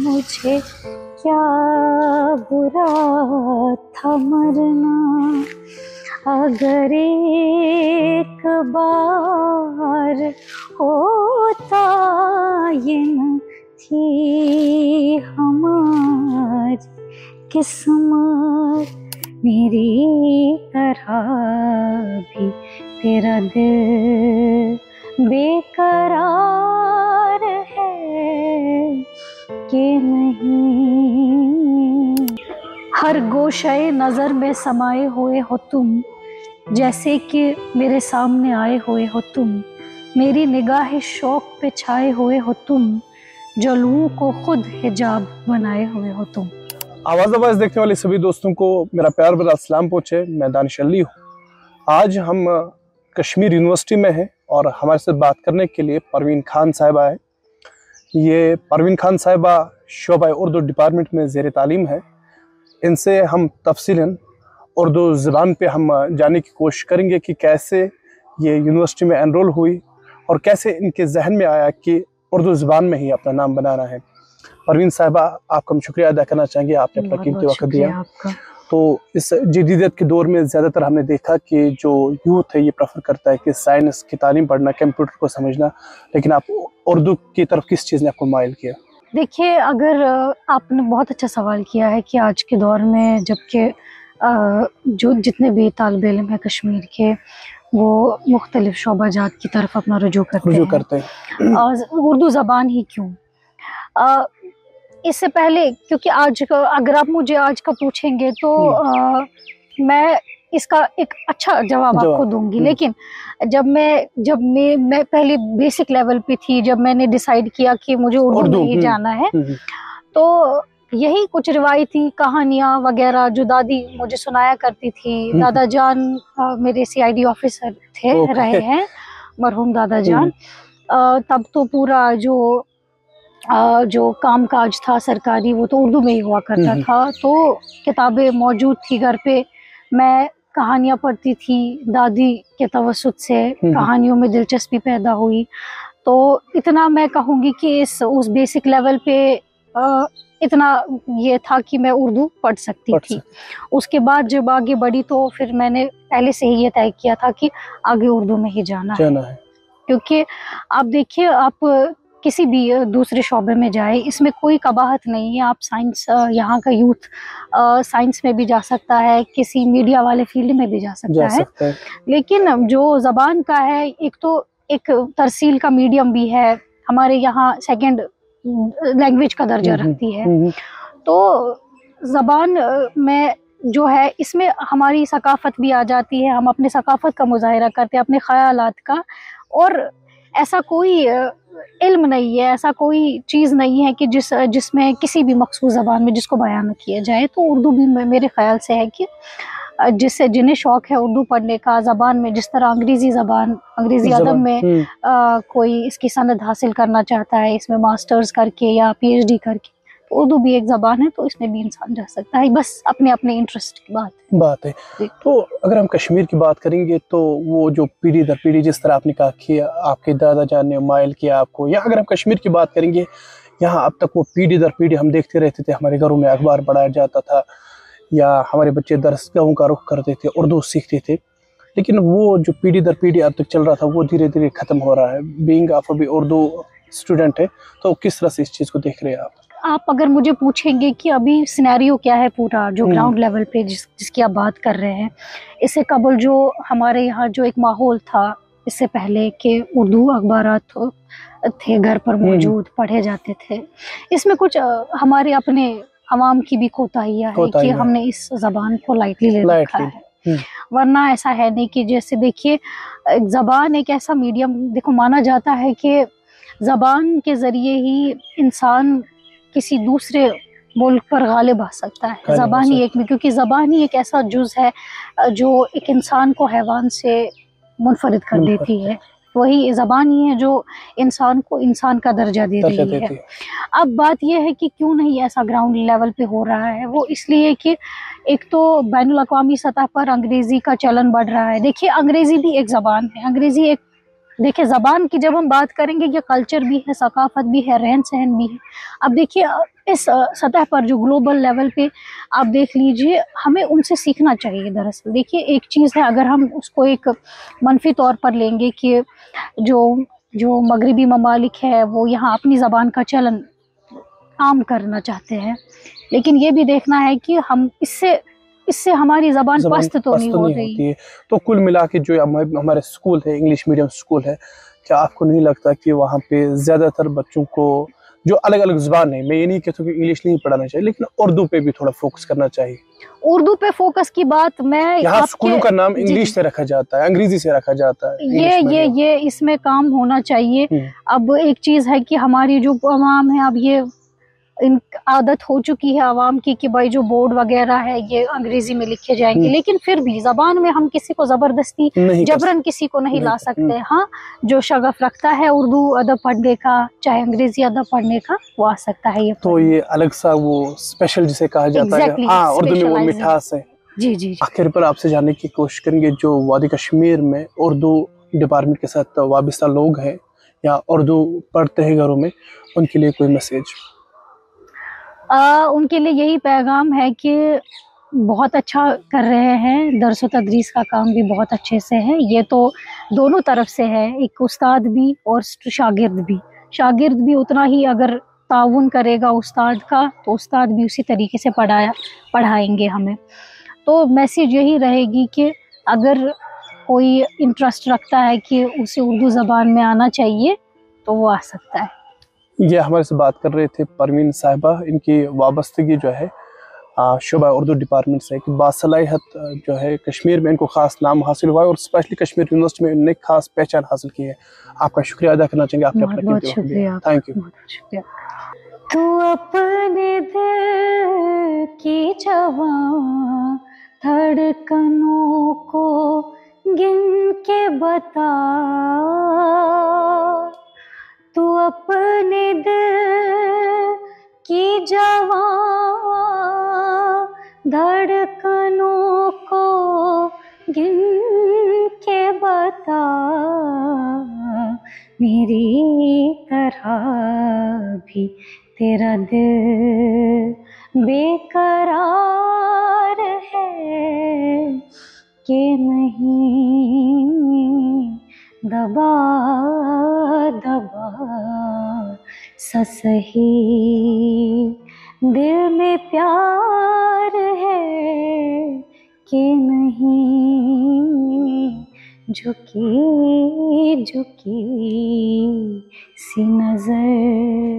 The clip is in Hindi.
मुझे क्या बुरा था मरना, अगर एक बार होता ये न थी हमारी किस्मत, मेरी तरह भी तेरा दिल बेकरार है कि नहीं। हर गोशे नज़र में समाये हुए हो तुम, जैसे कि मेरे सामने आए हुए हो तुम, मेरी निगाह शौक पे छाए हुए हो तुम, जो लूँ को खुद हिजाब बनाए हुए हो तुम। आवाज़ देखने वाले सभी दोस्तों को मेरा प्यार भरा सलाम पहुँचे। मैं दानिश अली हूँ। आज हम कश्मीर यूनिवर्सिटी में हैं और हमारे साथ बात करने के लिए परवीन खान साहिबा है। ये परवीन खान साहिबा शोबा उर्दू डिपार्टमेंट में ज़ेर तालीम है। इनसे हम तफसीलन उर्दू ज़बान पे हम जानने की कोशिश करेंगे कि कैसे ये यूनिवर्सिटी में एनरोल हुई और कैसे इनके जहन में आया कि उर्दू ज़बान में ही अपना नाम बनाना है। परवीन साहिबा, आपका हम शुक्रिया अदा करना चाहेंगे, आपने अपना कीमती वक्त दिया। तो इस जदीदियत के दौर में ज़्यादातर हमने देखा कि जो यूथ है ये प्रेफर करता है कि साइंस की तालीम पढ़ना, कंप्यूटर को समझना, लेकिन आप उर्दू की तरफ किस चीज़ ने आपको माइल किया? देखिए, अगर आपने बहुत अच्छा सवाल किया है कि आज के दौर में जबकि जो जितने भी तालिब इल्म हैं कश्मीर के, वो मुख्तलिफ शोबाजात की तरफ अपना रुजू करते हैं। उर्दू ज़बान ही क्यों? इससे पहले, क्योंकि आज अगर आप मुझे आज का पूछेंगे तो मैं इसका एक अच्छा जवाब आपको दूंगी, लेकिन जब मैं पहले बेसिक लेवल पे थी, जब मैंने डिसाइड किया कि मुझे उर्दू में ही जाना है, तो यही कुछ रिवायती कहानियाँ वगैरह जो दादी मुझे सुनाया करती थी। दादा जान मेरे CID ऑफिसर थे, रहे हैं मरहूम दादा जान। तब तो पूरा जो काम काज था सरकारी वो तो उर्दू में ही हुआ करता था। तो किताबें मौजूद थी घर पे, मैं कहानियाँ पढ़ती थी, दादी के तवस्सुत से कहानियों में दिलचस्पी पैदा हुई। तो इतना मैं कहूँगी कि उस बेसिक लेवल पे इतना ये था कि मैं उर्दू पढ़ सकती थी। उसके बाद जब आगे बढ़ी तो फिर मैंने पहले से ही ये तय किया था कि आगे उर्दू में ही जाना है। क्योंकि आप देखिए, आप किसी भी दूसरे शोबे में जाए, इसमें कोई कबाहत नहीं है। आप साइंस, यहाँ का यूथ साइंस में भी जा सकता है, किसी मीडिया वाले फील्ड में भी जा सकता है। लेकिन जो ज़बान का है, एक तो एक तरसील का मीडियम भी है, हमारे यहाँ सेकंड लैंग्वेज का दर्जा रखती है। तो ज़बान में जो है, इसमें हमारी सकाफ़त भी आ जाती है, हम अपने सकाफ़त का मुज़ाहिरा करते हैं, अपने ख़यालात का। और ऐसा कोई इल्म नहीं है, ऐसा कोई चीज़ नहीं है कि जिसमें किसी भी मखसूस ज़बान में जिसको बयान किया जाए। तो उर्दू भी मेरे ख़्याल से है कि जिन्हें शौक़ है उर्दू पढ़ने का, ज़बान में जिस तरह अंग्रेज़ी अदब में कोई इसकी सनद हासिल करना चाहता है, इसमें मास्टर्स करके या PhD करके, तो उर्दू भी एक ज़बान है, तो इसमें भी इंसान जा सकता है। बस अपने अपने इंटरेस्ट की बात है। तो अगर हम कश्मीर की बात करेंगे तो वो जो पीढ़ी दर पीढ़ी, जिस तरह आपने कहा कि आपके दादा जान ने माइल किया आपको, या अगर हम कश्मीर की बात करेंगे, यहाँ अब तक वो पीढ़ी दर पीढ़ी हम देखते रहते थे, हमारे घरों में अखबार पढ़ाया जाता था या हमारे बच्चे दरसगाहों का रुख करते थे, उर्दू सीखते थे। लेकिन वो जो पीढ़ी दर पीढ़ी अब तक चल रहा था वो धीरे धीरे ख़त्म हो रहा है। बीइंग आप अभी उर्दू स्टूडेंट है, तो किस तरह से इस चीज़ को देख रहे हैं आप? आप अगर मुझे पूछेंगे कि अभी सिनेरियो क्या है पूरा जो ग्राउंड लेवल पे जिसकी आप बात कर रहे हैं, इससे कबल जो हमारे यहाँ जो एक माहौल था इससे पहले कि उर्दू अखबारात थे घर पर मौजूद, पढ़े जाते थे, इसमें कुछ हमारे अपने अवाम की भी कोताहियाँ है कि हमने इस ज़बान को लाइटली ले रखा है। वरना ऐसा है नहीं कि जैसे देखिए, ज़बान एक ऐसा मीडियम, देखो माना जाता है कि ज़बान के ज़रिए ही इंसान किसी दूसरे मुल्क पर गालिब आ सकता है। ज़बान ही एक में, क्योंकि ज़बान ही एक ऐसा जुज़ है जो एक इंसान को हैवान से मुनफरिद कर देती है। वही ज़बान ही है जो इंसान को इंसान का दर्जा दे रही है। अब बात यह है कि क्यों नहीं ऐसा ग्राउंड लेवल पे हो रहा है, वो इसलिए कि एक तो बैनुल अक़वामी सतह पर अंग्रेज़ी का चलन बढ़ रहा है। देखिए, अंग्रेज़ी भी एक ज़बान है, अंग्रेज़ी एक देखिए ज़बान की जब हम बात करेंगे, ये कल्चर भी है, सकाफत भी है, रहन सहन भी है। अब देखिए इस सतह पर जो ग्लोबल लेवल पे आप देख लीजिए, हमें उनसे सीखना चाहिए। दरअसल देखिए एक चीज़ है, अगर हम उसको एक मनफी तौर पर लेंगे कि जो जो मगरिबी ममालिक है वो यहाँ अपनी ज़बान का चलन आम करना चाहते हैं, लेकिन ये भी देखना है कि हम इससे इससे हमारी ज़बान पस्त तो नहीं हो रही। होती है। तो कुल मिला के जो हमारे स्कूल है, इंग्लिश मीडियम स्कूल है, क्या आपको नहीं लगता कि वहाँ पे ज़्यादातर बच्चों को जो अलग अलग ज़ुबान है, मैं ये नहीं कहता कि इंग्लिश नहीं पढ़ाना चाहिए, लेकिन उर्दू पे भी थोड़ा फोकस करना चाहिए? उर्दू पे फोकस की बात मैं यहाँ स्कूलों का नाम जी इंग्लिश से रखा जाता है, अंग्रेजी से रखा जाता है। ये इसमें काम होना चाहिए। अब एक चीज है कि हमारी जो अवाम है, अब ये इन आदत हो चुकी है आवाम की कि भाई जो बोर्ड वगैरह है ये अंग्रेजी में लिखे जाएंगे, लेकिन फिर भी जबान में हम किसी को जबरदस्ती जबरन किसी को नहीं ला सकते। हाँ, जो शगफ रखता है उर्दू अदब पढ़ने का, चाहे अंग्रेजी अदब पढ़ने का, वो आ सकता है। ये तो ये अलग सा वो स्पेशल जिसे कहा जाता है, हाँ, उर्दू में वो मिठास है। जी। आखिर पर आपसे जानने की कोशिश करेंगे, जो वादी कश्मीर में उर्दू डिपार्टमेंट के साथ वाबस्ता लोग हैं या उर्दू पढ़ते हैं घरों में, उनके लिए कोई मैसेज? उनके लिए यही पैगाम है कि बहुत अच्छा कर रहे हैं, दरस व तदरीस का काम भी बहुत अच्छे से है। ये तो दोनों तरफ से है, एक उस्ताद भी और शागिर्द भी। शागिर्द भी उतना ही अगर ताउन करेगा उस्ताद का, तो उस्ताद भी उसी तरीके से पढ़ाएंगे हमें। तो मैसेज यही रहेगी कि अगर कोई इंटरेस्ट रखता है कि उसे उर्दू ज़बान में आना चाहिए, तो वो आ सकता है। ये हमारे से बात कर रहे थे परवीन साहिबा। इनकी वाबस्तगी जो है शुबा उर्दू डिपार्टमेंट से, कि बासलाहियत जो है कश्मीर में इनको ख़ास नाम हासिल हुआ है और स्पेशली कश्मीर यूनिवर्सिटी में इन्होंने खास पहचान हासिल की है। आपका शुक्रिया अदा करना चाहेंगे, आपने अपना कीमती वक्त दिया। Thank you. तू अपने दिल की जवां धड़कनों को गिन के बता, तू अपने दिल की जवां धड़कनों को गिन के बता, मेरी तरह भी तेरा दिल बेकरार है कि नहीं, दबा दबा सा सही दिल में प्यार है कि नहीं, झुकी झुकी सी नजर